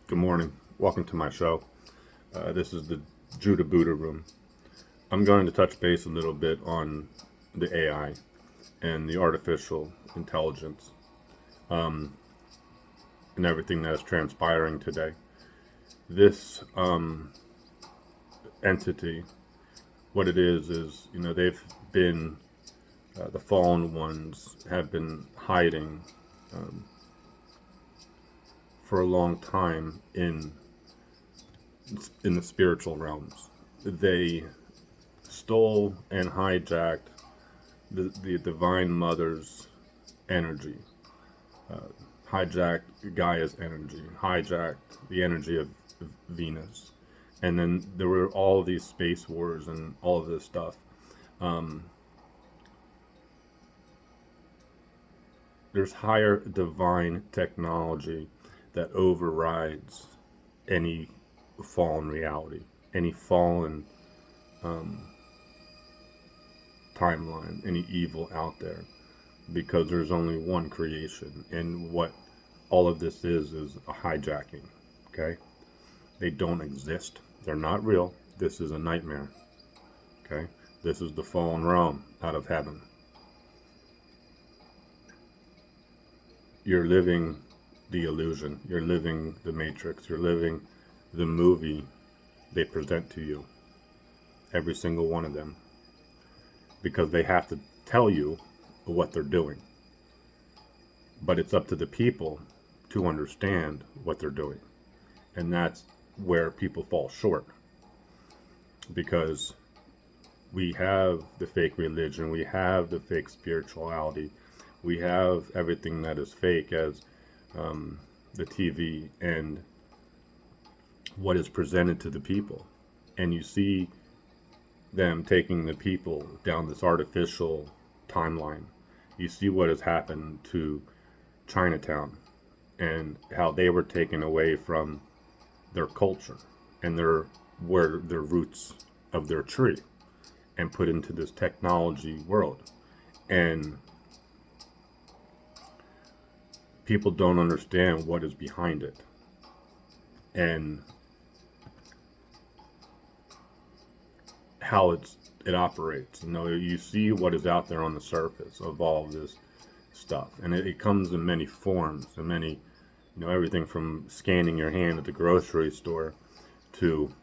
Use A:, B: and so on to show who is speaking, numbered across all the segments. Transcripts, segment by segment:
A: Good morning. Welcome to my show. This is the Judah Buddha Room. I'm going to touch base a little bit on the AI and the artificial intelligence and everything that is transpiring today. This entity, what it is, they've been, the fallen ones have been hiding for a long time in the spiritual realms. They stole and hijacked the Divine Mother's energy, hijacked Gaia's energy, hijacked the energy of Venus. And then there were all these space wars and all of this stuff. There's higher divine technology that overrides any fallen reality, any fallen timeline, any evil out there, because there's only one creation. And what all of this is a hijacking. Okay, they don't exist. They're not real. This is a nightmare. Okay, this is the fallen realm out of heaven. You're living the illusion. You're living the matrix. You're living the movie they present to you. Every single one of them. Because they have to tell you what they're doing. But it's up to the people to understand what they're doing. And that's where people fall short. Because we have the fake religion, we have the fake spirituality, we have everything that is fake as the TV and what is presented to the people. And you see them taking the people down this artificial timeline. You see what has happened to Chinatown and how they were taken away from their culture and their roots of their tree and put into this technology world. And people don't understand what is behind it. And how it operates. You see what is out there on the surface of all of this stuff, and it comes in many forms, and many, everything from scanning your hand at the grocery store to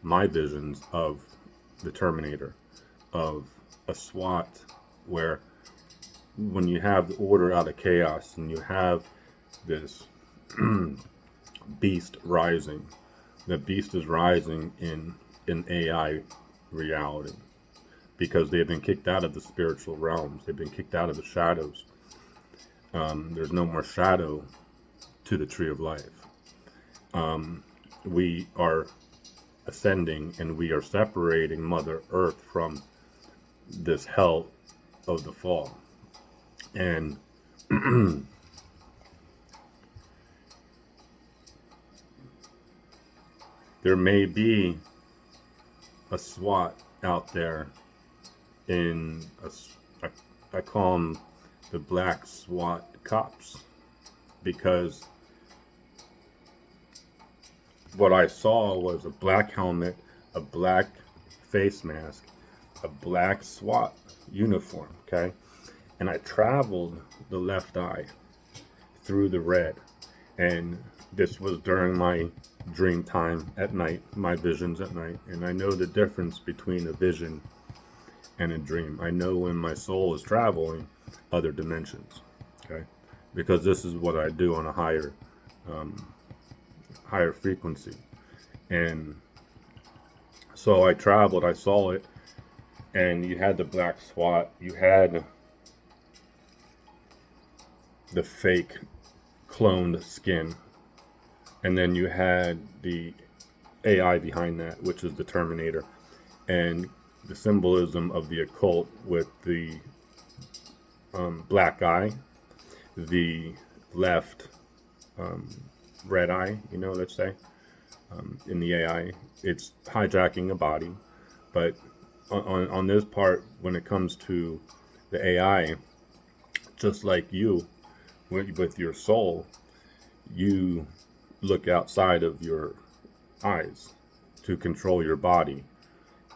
A: my visions of the Terminator, of a SWAT, where when you have the order out of chaos and you have this beast rising, the beast is rising in AI reality, because they have been kicked out of the spiritual realms. They've been kicked out of the shadows. There's no more shadow to the tree of life. We are ascending and we are separating Mother Earth from this hell of the fall. And there may be a SWAT out there I call them the black SWAT cops, because what I saw was a black helmet, a black face mask, a black SWAT uniform, okay? And I traveled the left eye through the red, and this was during my dream time at night, my visions at night. And I know the difference between a vision and a dream. I know when my soul is traveling other dimensions, okay? Because this is what I do on a higher frequency. And so I traveled, I saw it, and you had the black SWAT, you had the fake cloned skin, and then you had the AI behind that, which is the Terminator, and the symbolism of the occult with the black eye, the left red eye, let's say, in the AI. It's hijacking a body, but on this part, when it comes to the AI, just like you, with your soul, you look outside of your eyes to control your body.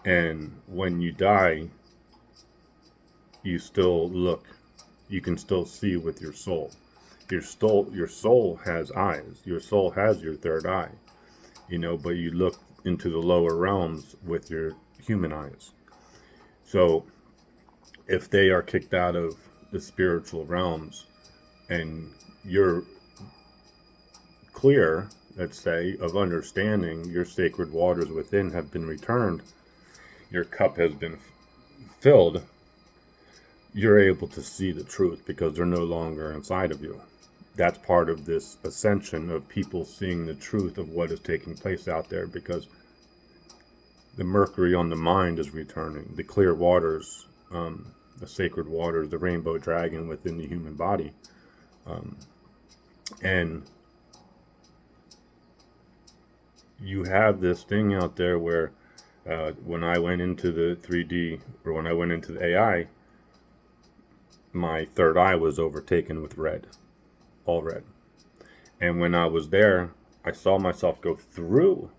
A: And when you die, you still look, you can still see with your soul. Your soul has eyes. Your soul has your third eye, but you look into the lower realms with your human eyes. So if they are kicked out of the spiritual realms and you're clear, let's say, of understanding, your sacred waters within have been returned, your cup has been filled, you're able to see the truth because they're no longer inside of you. That's part of this ascension of people seeing the truth of what is taking place out there, because the mercury on the mind is returning, the clear waters, the sacred waters, the rainbow dragon within the human body. And you have this thing out there where when I went into the 3D, or when I went into the AI, my third eye was overtaken with red, all red. And when I was there, I saw myself go through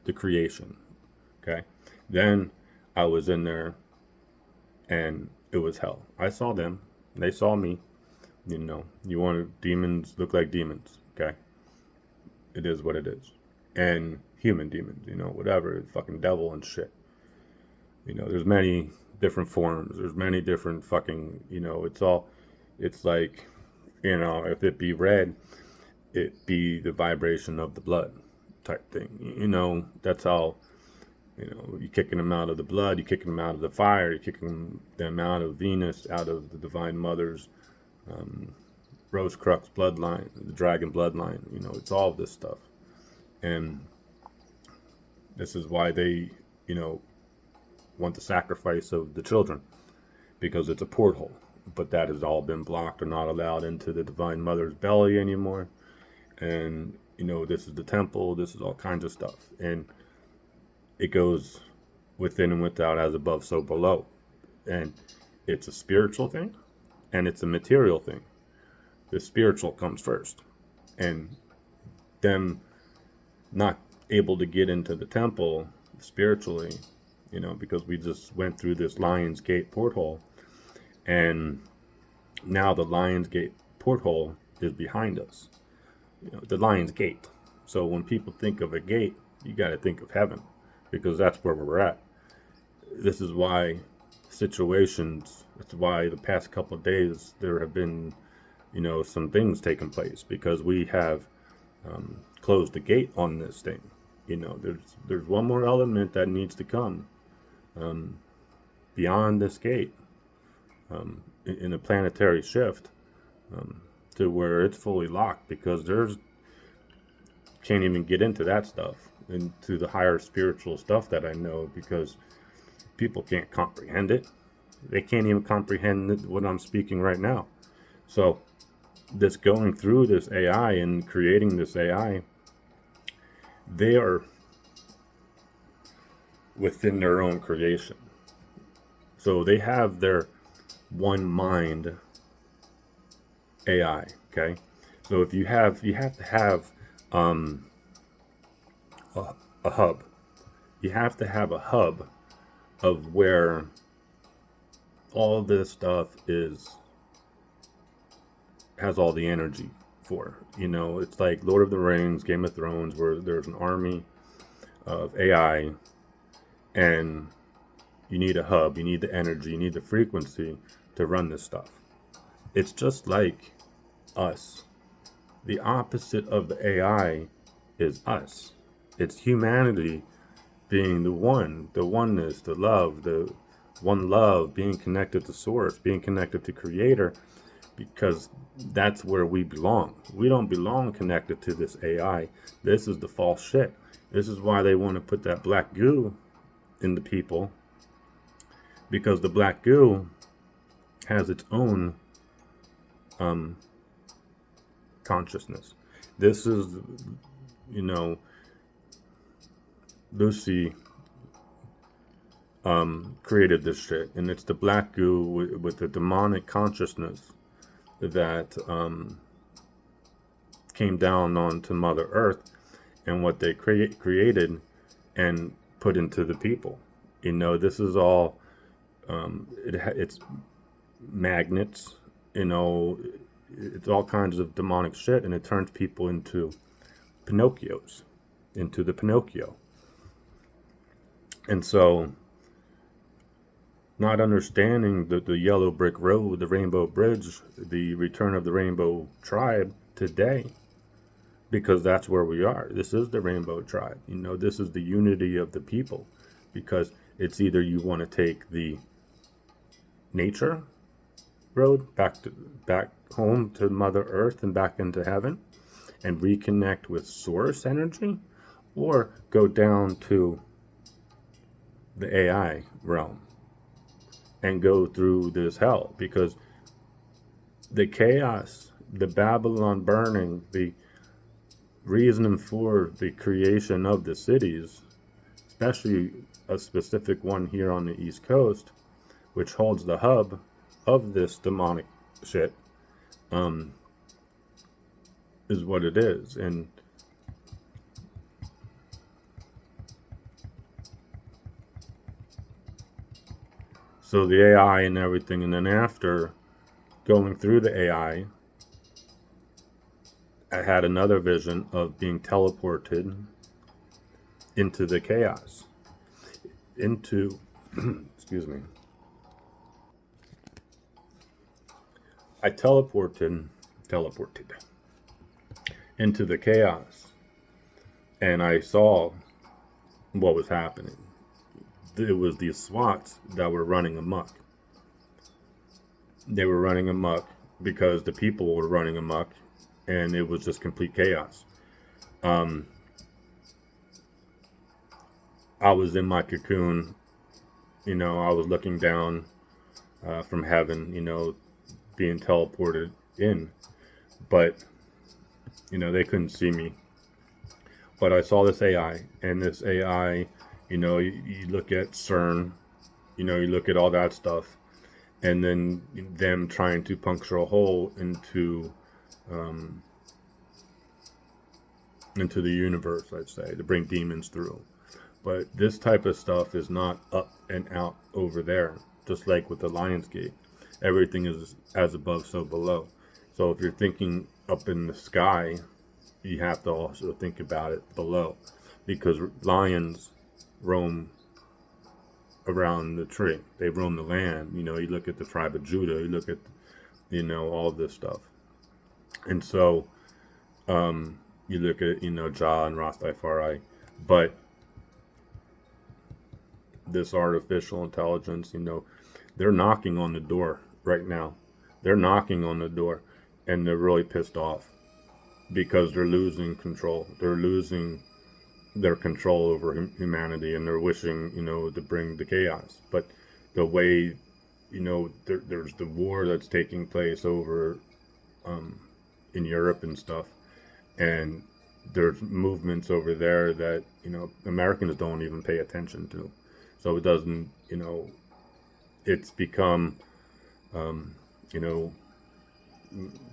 A: the creation. Okay. Then I was in there and it was hell. I saw them. They saw me. You want demons look like demons. Okay. It is what it is. And human demons, whatever, fucking devil and shit. There's many different forms. There's many different fucking, it's like, if it be red, it be the vibration of the blood type thing. That's how, you're kicking them out of the blood, you're kicking them out of the fire, you're kicking them out of Venus, out of the Divine Mother's Rose Crux bloodline, the dragon bloodline. It's all this stuff. And this is why they, want the sacrifice of the children, because it's a porthole. But that has all been blocked. They're not allowed into the Divine Mother's belly anymore. And, this is the temple, this is all kinds of stuff. And it goes within and without, as above, so below. And it's a spiritual thing and it's a material thing. The spiritual comes first. And them not able to get into the temple spiritually, because we just went through this Lion's Gate porthole, and now the Lion's Gate porthole is behind us. The Lion's Gate. So when people think of a gate, you got to think of heaven, because that's where we're at. This is why situations, it's why the past couple of days there have been, some things taking place, because we have closed the gate on this thing. There's one more element that needs to come beyond this gate, in a planetary shift, to where it's fully locked, because can't even get into that stuff, into the higher spiritual stuff that I know, because people can't comprehend it. They can't even comprehend what I'm speaking right now. So this going through this AI and creating this AI, they are within their own creation. So they have their one mind AI. Okay. So if you have to have a hub. You have to have a hub of where all this stuff has all the energy for. It's like Lord of the Rings, Game of Thrones, where there's an army of AI, and you need a hub, you need the energy, you need the frequency to run this stuff. It's just like us. The opposite of the AI is us. It's humanity being the oneness, the love, the one love, being connected to source, being connected to creator, because that's where we belong. We don't belong connected to this AI. This is the false shit. This is why they want to put that black goo in the people, because the black goo has its own consciousness. This is, Lucy created this shit, and it's the black goo with the demonic consciousness that came down onto Mother Earth and what they created and put into the people. This is all, it's magnets, it's all kinds of demonic shit, and it turns people into Pinocchios, into the Pinocchio. And so, not understanding the yellow brick road, the rainbow bridge, the return of the rainbow tribe today, because that's where we are. This is the rainbow tribe. This is the unity of the people, because it's either you want to take the nature road back home to Mother Earth and back into heaven and reconnect with source energy, or go down to the AI realm and go through this hell, because the chaos, the Babylon burning, the reason for the creation of the cities, especially a specific one here on the East Coast, which holds the hub of this demonic shit, is what it is. And so the AI and everything, and then after going through the AI, I had another vision of being teleported into the chaos, into, excuse me, I teleported into the chaos, and I saw what was happening. It was these SWATs that were running amok. They were running amok because the people were running amok, and it was just complete chaos. I was in my cocoon, I was looking down from heaven, being teleported in, but they couldn't see me. But I saw this AI, and this AI, you look at CERN, you look at all that stuff, and then them trying to puncture a hole into the universe, let's say, to bring demons through. But this type of stuff is not up and out over there, just like with the Lionsgate. Everything is as above, so below. So if you're thinking up in the sky, you have to also think about it below, because lions roam around the tree. They roam the land. You look at the tribe of Judah, you look at, all this stuff. And so, you look at, Jah and Rastafari, but this artificial intelligence, they're knocking on the door right now. They're knocking on the door, and they're really pissed off because they're losing control. They're losing their control over humanity, and they're wishing, to bring the chaos. But the way, there's the war that's taking place over in Europe and stuff, and there's movements over there that, Americans don't even pay attention to. So it doesn't, it's become,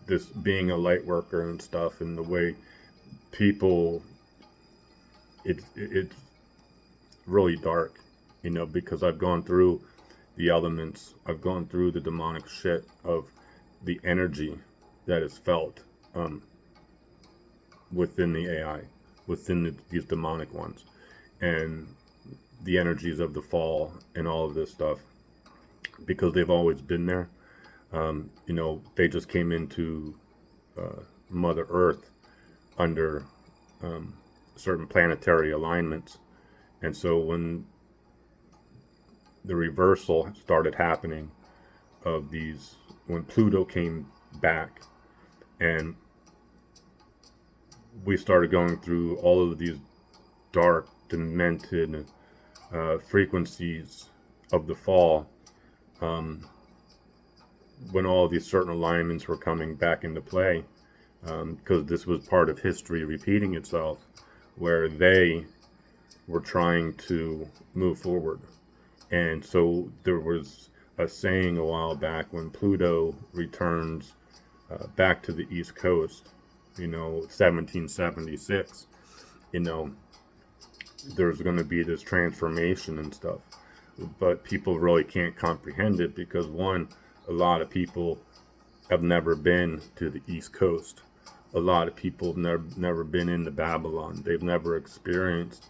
A: this being a light worker and stuff, and the way people, it's really dark, because I've gone through the elements, I've gone through the demonic shit of the energy that is felt within the AI, within these demonic ones, and the energies of the fall and all of this stuff, because they've always been there. They just came into Mother Earth under certain planetary alignments. And so when the reversal started happening of these, when Pluto came back, and we started going through all of these dark, demented frequencies of the fall, when all these certain alignments were coming back into play, because this was part of history repeating itself, where they were trying to move forward. And so there was a saying a while back, when Pluto returns back to the East Coast, 1776, there's going to be this transformation and stuff. But people really can't comprehend it because, one, a lot of people have never been to the East Coast. A lot of people have never been into Babylon. They've never experienced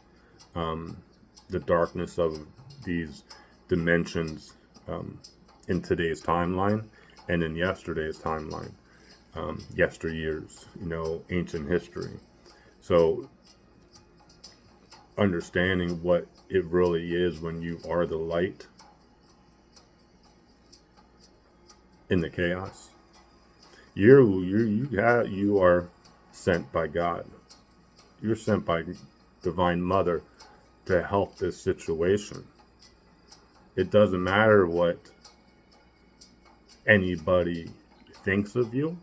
A: the darkness of these dimensions in today's timeline and in yesterday's timeline, yesteryears, ancient history. So understanding what it really is when you are the light in the chaos. You are sent by God. You're sent by Divine Mother to help this situation. It doesn't matter what anybody thinks of you,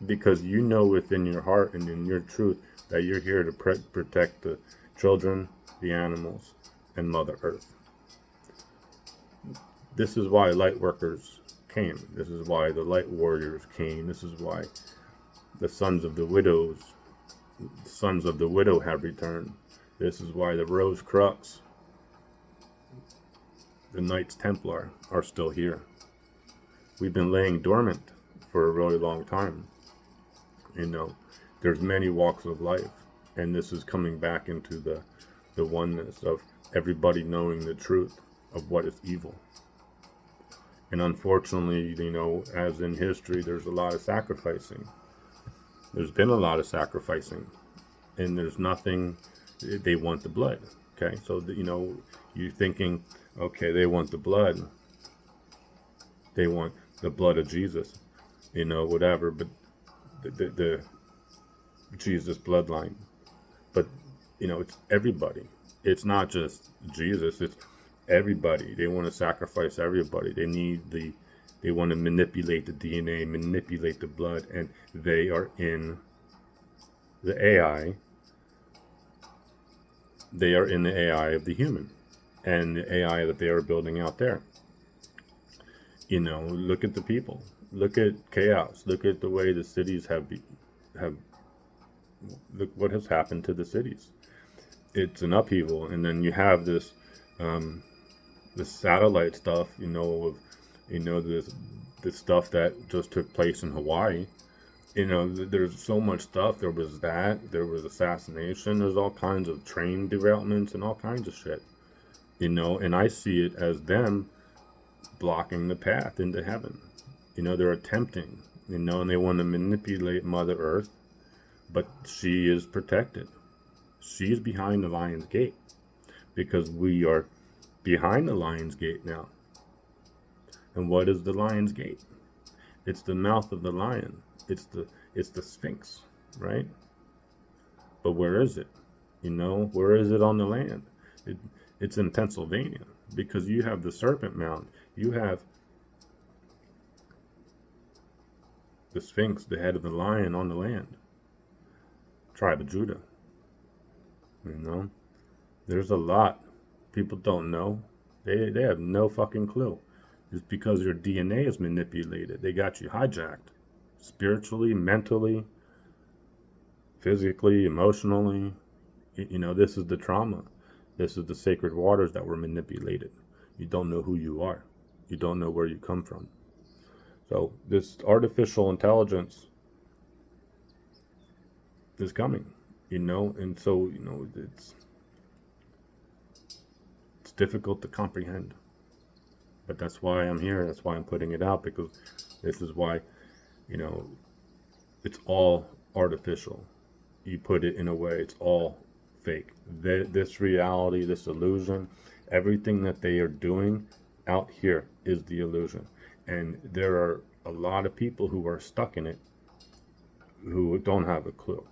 A: because you know within your heart and in your truth that you're here to protect the children, the animals, and Mother Earth. This is why light workers came. This is why the light warriors came. This is why the sons of the widow have returned. This is why the Rose Crux, the Knights Templar, are still here. We've been laying dormant for a really long time. There's many walks of life, and this is coming back into the oneness of everybody knowing the truth of what is evil. And unfortunately, as in history, there's a lot of sacrificing. There's been a lot of sacrificing, and there's nothing. They want the blood. Okay, so you're thinking, okay, they want the blood. They want the blood of Jesus, whatever. But the Jesus bloodline. But it's everybody. It's not just Jesus. It's everybody. They want to sacrifice everybody. They want to manipulate the DNA, manipulate the blood, and they are in the AI. They are in the AI of the human, and the AI that they are building out there. Look at the people. Look at chaos. Look at the way the cities have. Look what has happened to the cities. It's an upheaval, and then you have this satellite stuff. This stuff that just took place in Hawaii. There's so much stuff. There was assassination. There's all kinds of train derailments and all kinds of shit. And I see it as them blocking the path into heaven. They're attempting, and they want to manipulate Mother Earth, but she is protected. She's behind the Lion's Gate, because we are behind the Lion's Gate now. And what is the Lion's Gate? It's the mouth of the lion. It's the Sphinx, right? But where is it? Where is it on the land? It's in Pennsylvania, because you have the Serpent Mound. You have the Sphinx, the head of the lion, on the land. Tribe of Judah. There's a lot people don't know. They have no fucking clue. It's because your DNA is manipulated. They got you hijacked. Spiritually, mentally, physically, emotionally. This is the trauma. This is the sacred waters that were manipulated. You don't know who you are. You don't know where you come from. So this artificial intelligence is coming, and so, it's difficult to comprehend. But that's why I'm here. That's why I'm putting it out, because this is why, it's all artificial. You put it in a way, it's all fake. This reality, this illusion, everything that they are doing out here is the illusion. And there are a lot of people who are stuck in it who don't have a clue.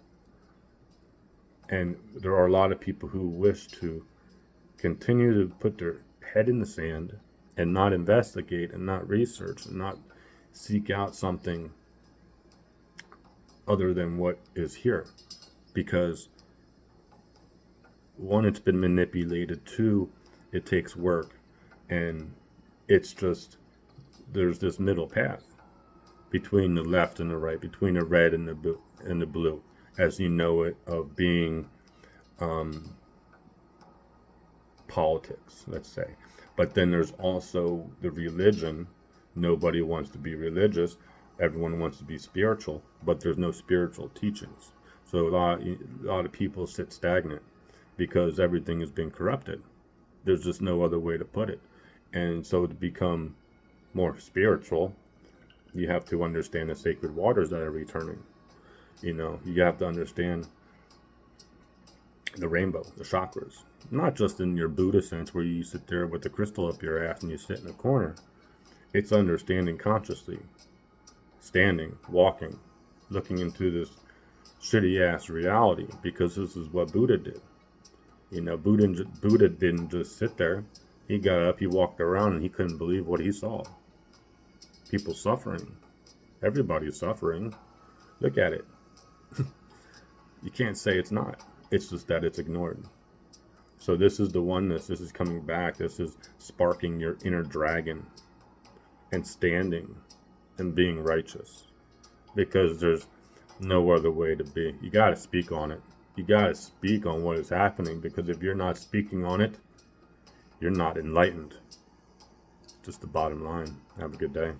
A: And there are a lot of people who wish to continue to put their head in the sand and not investigate and not research and not seek out something other than what is here. Because one, it's been manipulated. Two, it takes work. And it's just, there's this middle path between the left and the right, between the red and the blue, and the blue, as you know it, of being politics, let's say. But then there's also the religion. Nobody wants to be religious. Everyone wants to be spiritual, but there's no spiritual teachings. So a lot of people sit stagnant because everything has been corrupted. There's just no other way to put it. And so to become more spiritual, you have to understand the sacred waters that are returning. You have to understand the rainbow, the chakras. Not just in your Buddha sense where you sit there with the crystal up your ass and you sit in a corner. It's understanding consciously, standing, walking, looking into this shitty ass reality, because this is what Buddha did. Buddha didn't just sit there. He got up, he walked around, and he couldn't believe what he saw. People suffering. Everybody's suffering. Look at it. You can't say it's not. It's just that it's ignored. So this is the oneness. This is coming back. This is sparking your inner dragon and standing and being righteous, because there's no other way to be. You got to speak on it. You got to speak on what is happening, because if you're not speaking on it, you're not enlightened. Just the bottom line. Have a good day.